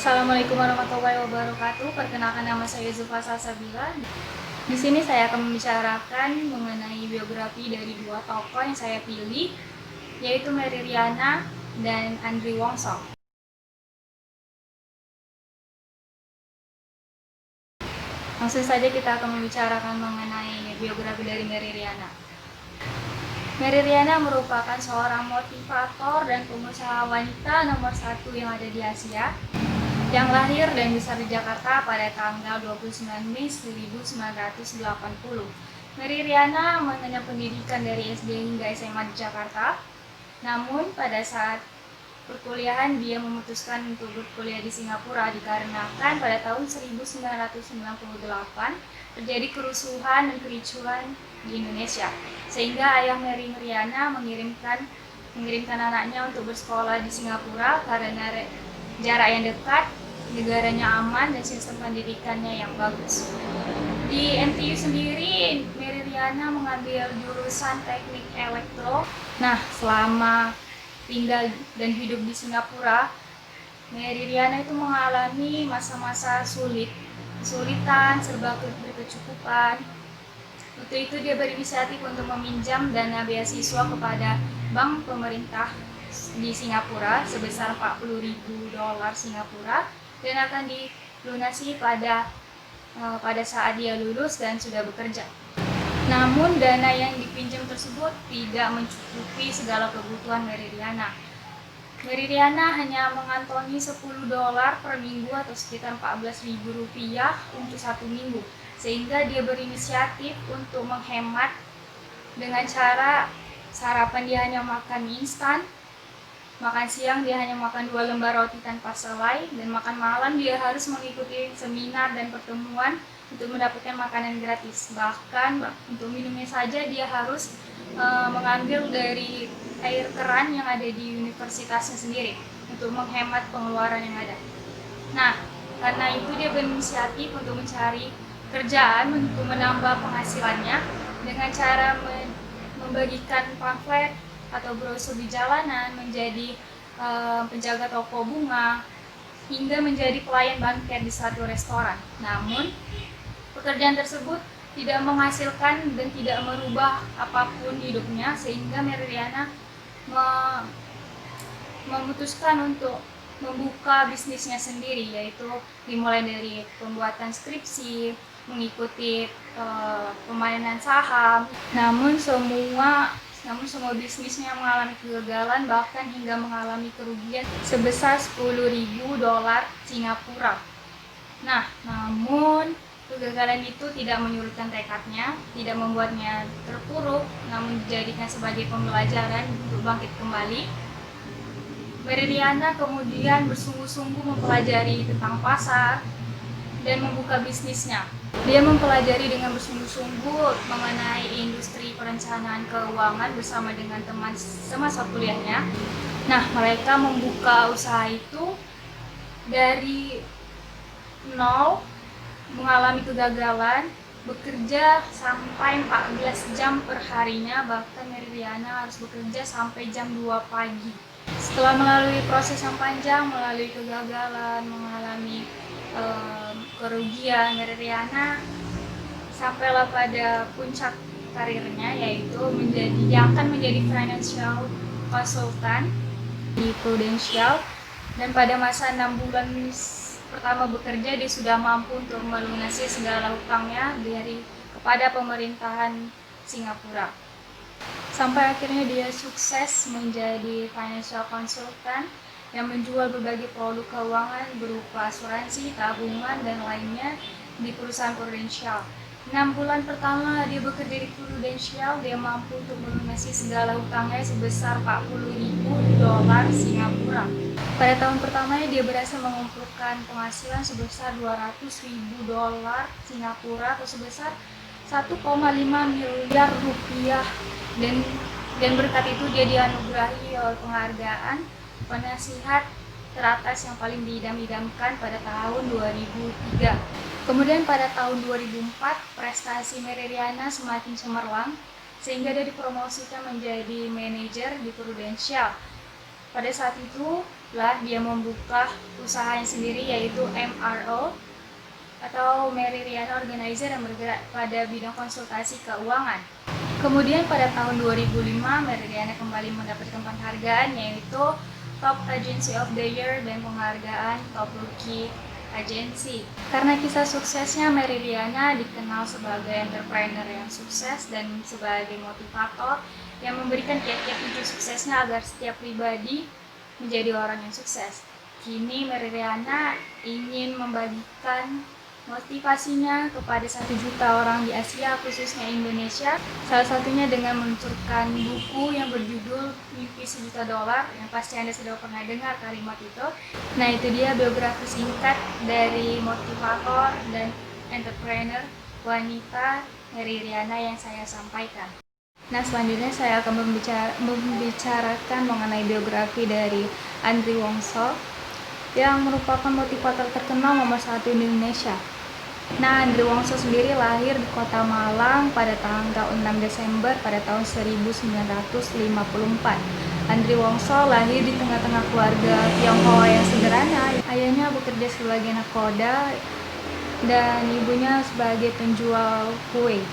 Assalamualaikum warahmatullahi wabarakatuh. Perkenalkan, nama saya Zulfa Salsabila. Di sini saya akan membicarakan mengenai biografi dari dua tokoh yang saya pilih, yaitu Mary Riana dan Andri Wongso. Langsung saja kita akan membicarakan mengenai biografi dari Mary Riana. Mary Riana merupakan seorang motivator dan pengusaha wanita nomor 1 yang ada di Asia, yang lahir dan besar di Jakarta pada tanggal 29 Mei 1980. Mary Riana mengenyam pendidikan dari SD hingga SMA di Jakarta. Namun pada saat perkuliahan dia memutuskan untuk berkuliah di Singapura dikarenakan pada tahun 1998 terjadi kerusuhan dan kericuhan di Indonesia, sehingga ayah Mary Riana mengirimkan anaknya untuk bersekolah di Singapura karena jarak yang dekat, negaranya aman, dan sistem pendidikannya yang bagus. Di NTU sendiri, Mary Riana mengambil jurusan teknik elektro. Nah, selama tinggal dan hidup di Singapura, Mary Riana itu mengalami masa-masa kesulitan, serba berkecukupan. Untuk itu dia berinisiatif untuk meminjam dana beasiswa kepada bank pemerintah di Singapura sebesar 40.000 dolar Singapura dan akan dilunasi pada saat dia lulus dan sudah bekerja. Namun dana yang dipinjam tersebut tidak mencukupi segala kebutuhan Mary Riana. Mary Riana hanya mengantongi 10 dolar per minggu atau sekitar 14.000 rupiah untuk satu minggu, sehingga dia berinisiatif untuk menghemat dengan cara sarapan dia hanya makan mie instan, makan siang dia hanya makan 2 lembar roti tanpa selai, dan makan malam dia harus mengikuti seminar dan pertemuan untuk mendapatkan makanan gratis. Bahkan untuk minumnya saja dia harus mengambil dari air keran yang ada di universitasnya sendiri untuk menghemat pengeluaran yang ada. Nah, karena itu dia berinisiatif untuk mencari kerjaan untuk menambah penghasilannya dengan cara membagikan pamflet atau brosur di jalanan, menjadi penjaga toko bunga, hingga menjadi pelayan banket di suatu restoran. Namun, pekerjaan tersebut tidak menghasilkan dan tidak merubah apapun hidupnya, sehingga Mary Riana memutuskan untuk membuka bisnisnya sendiri, yaitu dimulai dari pembuatan skripsi, mengikuti permainan saham. Namun semua bisnisnya mengalami kegagalan, bahkan hingga mengalami kerugian sebesar 10.000 dolar Singapura. Nah, namun kegagalan itu tidak menyurutkan tekadnya, tidak membuatnya terpuruk, namun dijadikan sebagai pembelajaran untuk bangkit kembali. Mary Riana kemudian bersungguh-sungguh mempelajari tentang pasar dan membuka bisnisnya. Dia mempelajari dengan bersungguh-sungguh mengenai industri perencanaan keuangan bersama dengan teman semasa kuliahnya. Nah, mereka membuka usaha itu dari nol, mengalami kegagalan, bekerja sampai 14 jam per harinya, bahkan Mary Riana harus bekerja sampai jam 2 pagi. Setelah melalui proses yang panjang, melalui kegagalan, mengalami kerugian, Mary Riana sampailah pada puncak karirnya, yaitu dia akan menjadi financial consultant di Prudential, dan pada masa 6 bulan pertama bekerja dia sudah mampu untuk melunasi segala hutangnya kepada pemerintahan Singapura. Sampai akhirnya dia sukses menjadi financial consultant yang menjual berbagai produk keuangan berupa asuransi, tabungan, dan lainnya di perusahaan Prudential. 6 bulan pertama dia bekerja di Prudential, dia mampu untuk melunasi segala hutangnya sebesar 40.000 dolar Singapura. Pada tahun pertamanya dia berhasil mengumpulkan penghasilan sebesar 200.000 dolar Singapura atau sebesar 1,5 miliar rupiah, dan berkat itu dia dianugerahi oleh penghargaan penasihat teratas yang paling diidam-idamkan pada tahun 2003. Kemudian pada tahun 2004 prestasi Mary Riana semakin cemerlang sehingga dia dipromosikan menjadi manajer di Prudential. Pada saat itu lah dia membuka usahanya sendiri, yaitu MRO atau Mary Riana Organizer, yang bergerak pada bidang konsultasi keuangan. Kemudian pada tahun 2005, Mary Riana kembali mendapatkan penghargaan, yaitu Top Agency of the Year dan penghargaan Top Rookie Agency. Karena kisah suksesnya, Mary Riana dikenal sebagai entrepreneur yang sukses dan sebagai motivator yang memberikan kiat-kiat untuk suksesnya agar setiap pribadi menjadi orang yang sukses. Kini Mary Riana ingin membagikan motivasinya kepada 1 juta orang di Asia, khususnya Indonesia, salah satunya dengan meluncurkan buku yang berjudul Mimpi $1 juta, yang pasti Anda sudah pernah dengar kalimat itu. Nah, itu dia biografi singkat dari motivator dan entrepreneur wanita Mary Riana yang saya sampaikan. Nah, selanjutnya saya akan membicarakan mengenai biografi dari Andri Wongso yang merupakan motivator terkenal nomor 1 di Indonesia. Nah, Andri Wongso sendiri lahir di Kota Malang pada tanggal 6 Desember pada tahun 1954. Andri Wongso lahir di tengah-tengah keluarga Tionghoa yang sederhana. Ayahnya bekerja sebagai nakoda dan ibunya sebagai penjual kue.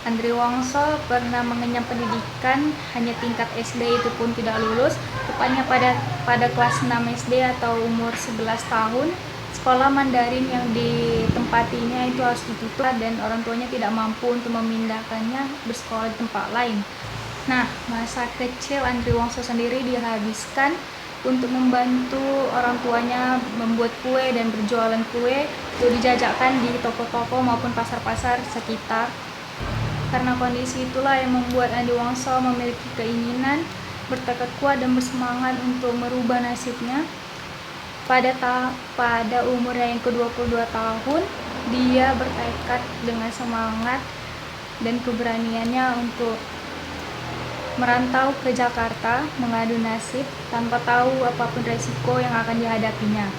Andri Wongso pernah mengenyam pendidikan hanya tingkat SD, itu pun tidak lulus, tepatnya pada kelas 6 SD atau umur 11 tahun. Sekolah Mandarin yang ditempatinya itu harus ditutup dan orang tuanya tidak mampu untuk memindahkannya bersekolah di tempat lain. Nah, masa kecil Andri Wongso sendiri dihabiskan untuk membantu orang tuanya membuat kue dan berjualan kue untuk dijajakan di toko-toko maupun pasar-pasar sekitar. Karena kondisi itulah yang membuat Andri Wongso memiliki keinginan, bertekad kuat dan bersemangat untuk merubah nasibnya. Pada umurnya yang ke-22 tahun, dia bertekad dengan semangat dan keberaniannya untuk merantau ke Jakarta, mengadu nasib tanpa tahu apapun resiko yang akan dihadapinya.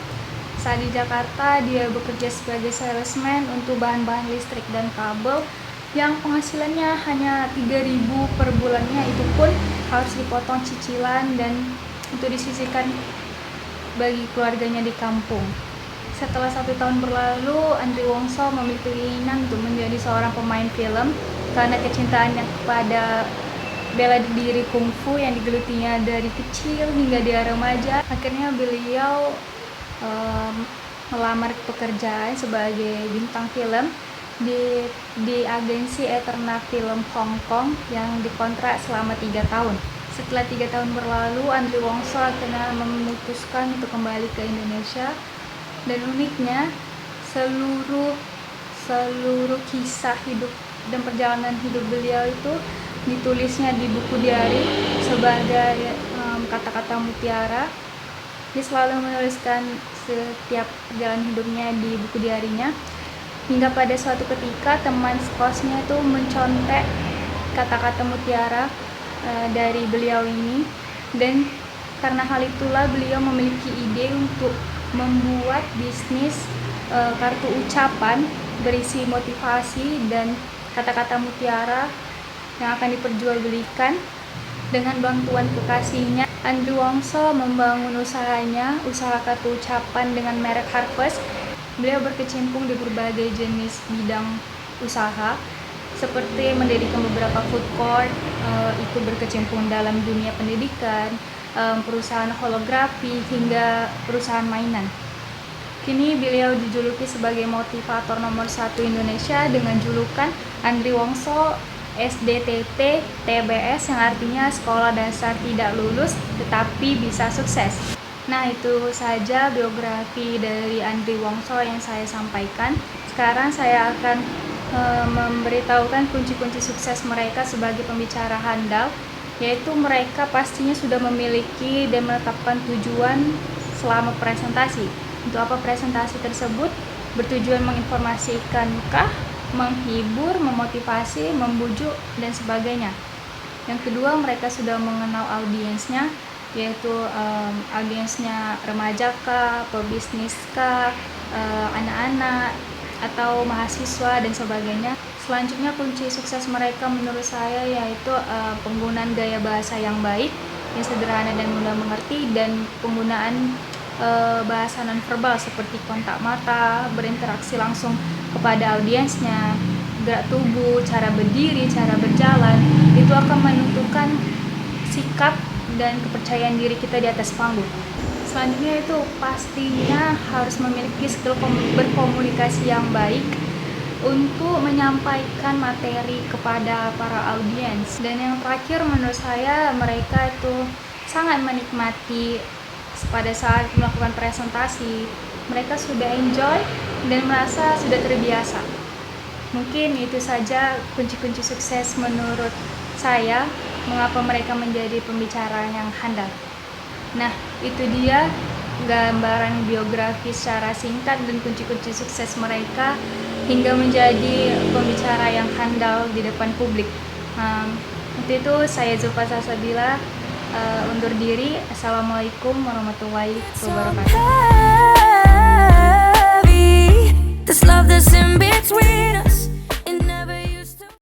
Saat di Jakarta, dia bekerja sebagai salesman untuk bahan-bahan listrik dan kabel yang penghasilannya hanya 3.000 per bulannya, itu pun harus dipotong cicilan dan untuk disisihkan bagi keluarganya di kampung. Setelah 1 tahun berlalu, Andri Wongso memiliki keinginan untuk menjadi seorang pemain film karena kecintaannya kepada bela diri kungfu yang digelutinya dari kecil hingga dia remaja. Akhirnya beliau melamar pekerjaan sebagai bintang film di agensi Eterna Film Hong Kong yang dikontrak selama 3 tahun. Setelah 3 tahun berlalu, Andri Wongso akhirnya memutuskan untuk kembali ke Indonesia. Dan uniknya, seluruh kisah hidup dan perjalanan hidup beliau itu ditulisnya di buku diari sebagai kata-kata mutiara. Dia selalu menuliskan setiap perjalanan hidupnya di buku diarinya. Hingga pada suatu ketika teman sekosnya itu mencontek kata-kata mutiara dari beliau ini, dan karena hal itulah beliau memiliki ide untuk membuat bisnis kartu ucapan berisi motivasi dan kata-kata mutiara yang akan diperjualbelikan. Dengan bantuan kekasihnya, Andri Wongso membangun usaha kartu ucapan dengan merek Harvest. Beliau berkecimpung di berbagai jenis bidang usaha, seperti mendirikan beberapa food court, ikut berkecimpung dalam dunia pendidikan, perusahaan holografi, hingga perusahaan mainan. Kini beliau dijuluki sebagai motivator nomor 1 Indonesia dengan julukan Andri Wongso SDTT TBS, yang artinya sekolah dasar tidak lulus tetapi bisa sukses. Nah, itu saja biografi dari Andri Wongso yang saya sampaikan. Sekarang saya akan memberitahukan kunci-kunci sukses mereka sebagai pembicara handal, yaitu mereka pastinya sudah memiliki dan menetapkan tujuan selama presentasi. Untuk apa presentasi tersebut? Bertujuan menginformasikankah, menghibur, memotivasi, membujuk, dan sebagainya. Yang kedua, mereka sudah mengenal audiensnya, yaitu audiensnya remaja kah, pebisnis kah, anak-anak, atau mahasiswa dan sebagainya. Selanjutnya, kunci sukses mereka menurut saya yaitu penggunaan gaya bahasa yang baik, yang sederhana dan mudah mengerti, dan penggunaan bahasa nonverbal seperti kontak mata, berinteraksi langsung kepada audiensnya, gerak tubuh, cara berdiri, cara berjalan, itu akan menentukan sikap dan kepercayaan diri kita di atas panggung. Selanjutnya itu pastinya harus memiliki skill berkomunikasi yang baik untuk menyampaikan materi kepada para audiens. Dan yang terakhir menurut saya, mereka itu sangat menikmati pada saat melakukan presentasi. Mereka sudah enjoy dan merasa sudah terbiasa. Mungkin itu saja kunci-kunci sukses menurut saya, mengapa mereka menjadi pembicara yang handal. Nah, itu dia gambaran biografi secara singkat dan kunci-kunci sukses mereka hingga menjadi pembicara yang handal di depan publik. Untuk itu saya Zulfa Salsabila undur diri. Assalamualaikum warahmatullahi wabarakatuh.